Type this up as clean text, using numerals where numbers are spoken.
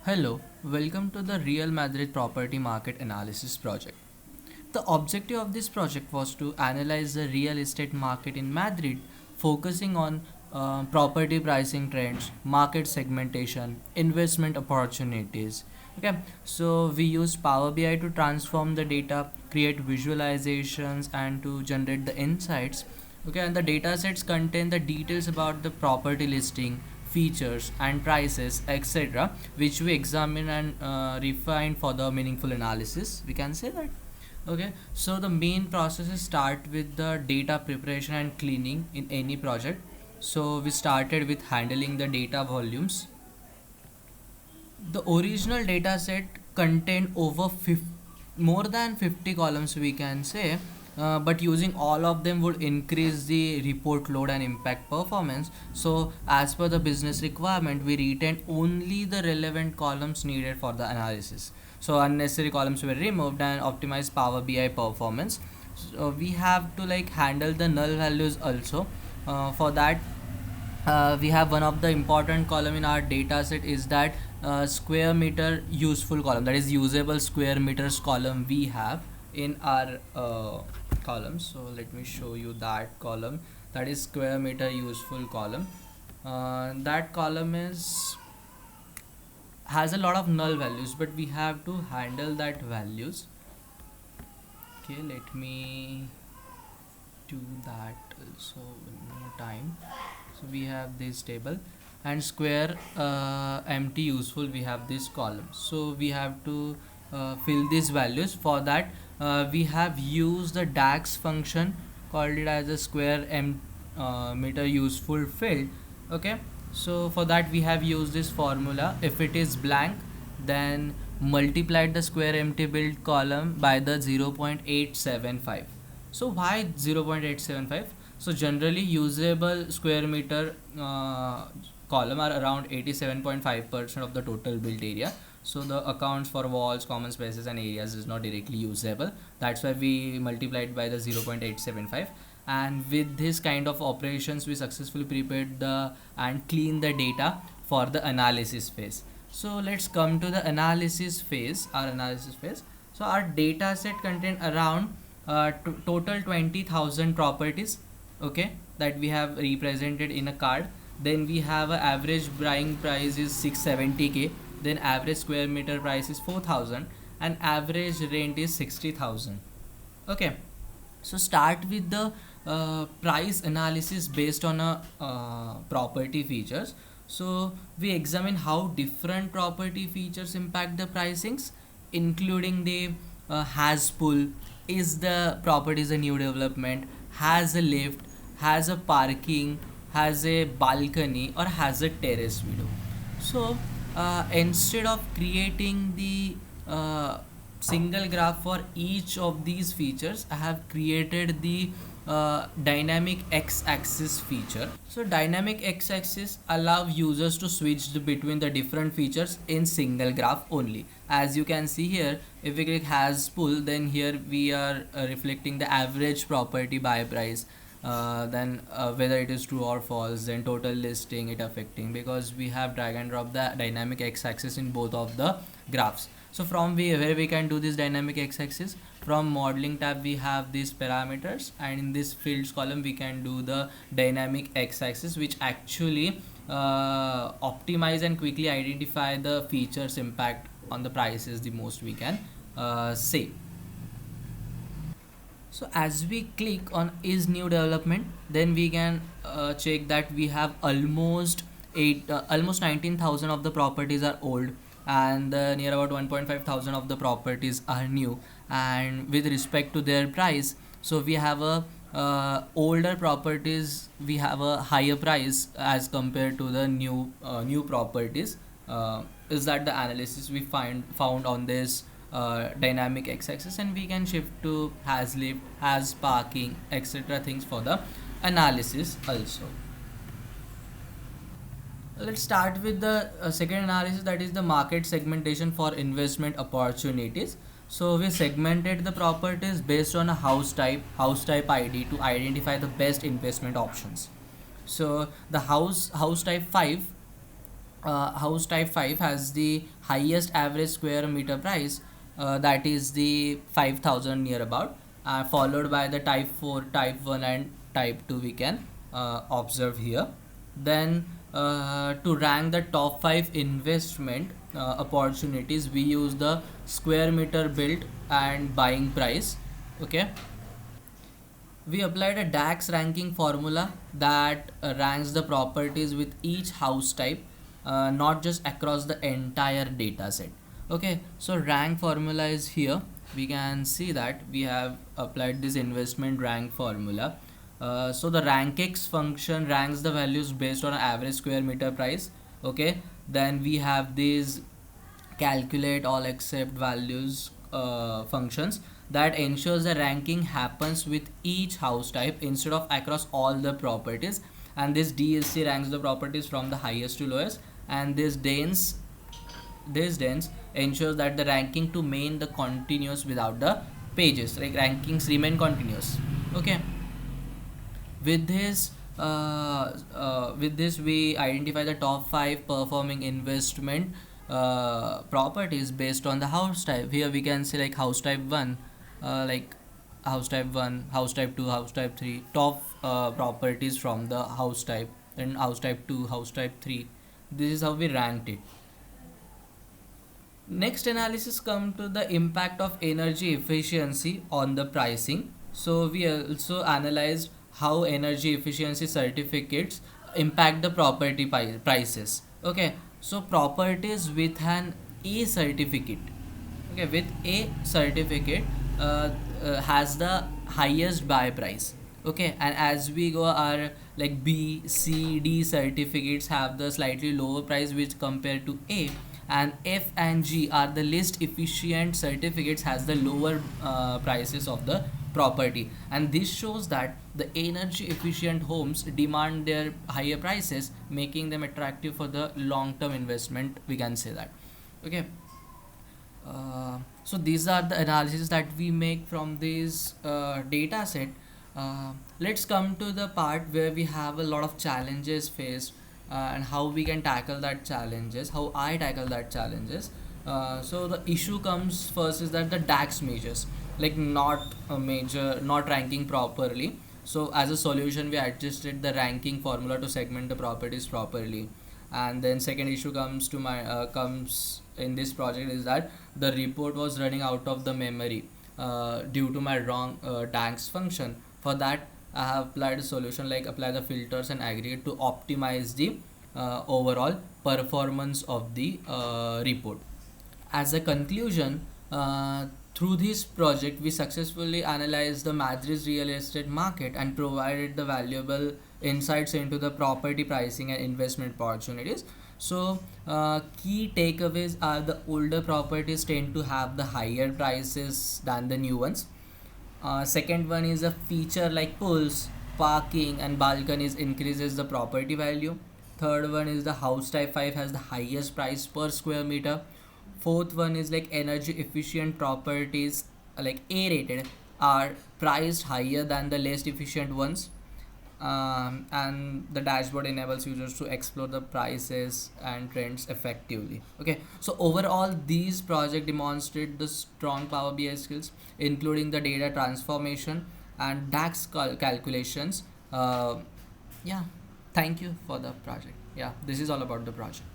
Hello, welcome to the Real Madrid Property Market Analysis Project. The objective of this project was to analyze the real estate market in Madrid, focusing on property pricing trends, market segmentation, investment opportunities. Okay, so we use Power BI to transform the data, create visualizations, and to generate the insights. Okay, and the data sets contain the details about the property listing, features, and prices, etc., which we examine and refine for the meaningful analysis. We can say that. Okay, so the main processes start with the data preparation and cleaning in any project. So we started with handling the data volumes. The original data set contained more than 50 columns, we can say, but using all of them would increase the report load and impact performance. So as per the business requirement, we retained only the relevant columns needed for the analysis. So unnecessary columns were removed and optimized Power BI performance. So we have to like handle the null values also. For that, we have one of the important column in our data set is that square meter useful column, that is usable square meters column we have in our columns. So let me show you that column, that is square meter useful column. That column has a lot of null values, but we have to handle that values. Okay, let me do that also one more time. So we have this table, and square empty useful, we have this column. So we have to fill these values. For that, we have used the DAX function, called it as a square meter useful field. Okay, so for that we have used this formula. If it is blank, then multiplied the square empty build column by the 0.875. So why 0.875? So generally usable square meter column are around 87.5% of the total built area. So the accounts for walls, common spaces and areas is not directly usable. That's why we multiplied by the 0.875. And with this kind of operations, we successfully prepared the and clean the data for the analysis phase. So let's come to the analysis phase. So our data set contain around total 20,000 properties, okay, that we have represented in a card. Then we have a average buying price is 670k, then average square meter price is 4,000, and average rent is 60,000. Okay, so start with the price analysis based on a property features. So we examine how different property features impact the pricings, including the has pool, is the property is a new development, has a lift, has a parking, has a balcony, or has a terrace window. So instead of creating the single graph for each of these features, I have created the dynamic x-axis feature. So dynamic x-axis allow users to switch between the different features in single graph only. As you can see here, if we click has pool, then here we are reflecting the average property buy price, then whether it is true or false, then total listing it affecting, because we have drag and drop the dynamic x-axis in both of the graphs. So from where we can do this dynamic x-axis, from modeling tab we have these parameters, and in this fields column we can do the dynamic x-axis, which actually optimize and quickly identify the features impact on the prices the most, we can say. So as we click on is new development, then we can check that we have almost 19,000 of the properties are old, and near about 1.5 thousand of the properties are new. And with respect to their price, so we have a older properties, we have a higher price as compared to the new properties. Is that the analysis we found on this dynamic x-axis, and we can shift to has lift, has parking, etc. things for the analysis also. Let's start with the second analysis, that is the market segmentation for investment opportunities. So we segmented the properties based on a house type ID to identify the best investment options. So the house type 5 house type 5 has the highest average square meter price, that is the 5000 near about, followed by the type 4, type 1 and type 2 we can observe here. Then to rank the top 5 investment opportunities, we use the square meter built and buying price. Okay, we applied a DAX ranking formula that ranks the properties with each house type, not just across the entire data set. Okay, so rank formula is here. We can see that we have applied this investment rank formula. So the rankx function ranks the values based on average square meter price. Okay, then we have these calculate all except values functions that ensures the ranking happens with each house type instead of across all the properties. And this DSC ranks the properties from the highest to lowest, and this dense ensures that the ranking to main the continuous without the pages, like rankings remain continuous. Okay, with this we identify the top 5 performing investment properties based on the house type. Here we can see like house type 1, like house type 1, house type 2, house type 3, top properties from the house type, and house type 2, house type 3. This is how we ranked it. Next analysis come to the impact of energy efficiency on the pricing. So we also analyzed how energy efficiency certificates impact the property prices. Okay, so properties with an A certificate, okay, with A certificate has the highest buy price. Okay, and as we go, our like B, C, D certificates have the slightly lower price which compared to A, and F and G are the least efficient certificates, has the lower prices of the property. And this shows that the energy efficient homes demand their higher prices, making them attractive for the long term investment, we can say that. Okay, so these are the analysis that we make from this data set. Let's come to the part where we have a lot of challenges faced, and how we can tackle that challenges, how I tackle that challenges. So the issue comes first is that the DAX measures like not a major, not ranking properly. So as a solution, we adjusted the ranking formula to segment the properties properly. And then second issue comes in this project is that the report was running out of the memory due to my wrong DAX function. For that, I have applied a solution like apply the filters and aggregate to optimize the overall performance of the report. As a conclusion, through this project, we successfully analyzed the Madrid's real estate market and provided the valuable insights into the property pricing and investment opportunities. So, key takeaways are the older properties tend to have the higher prices than the new ones. Second one is a feature like pools, parking, and balconies increases the property value. Third one is the house type 5 has the highest price per square meter. Fourth one is like energy efficient properties like A rated are priced higher than the less efficient ones. And the dashboard enables users to explore the prices and trends effectively. Okay, so overall these project demonstrate the strong Power BI skills, including the data transformation and DAX calculations. Yeah, thank you for the project. Yeah, this is all about the project.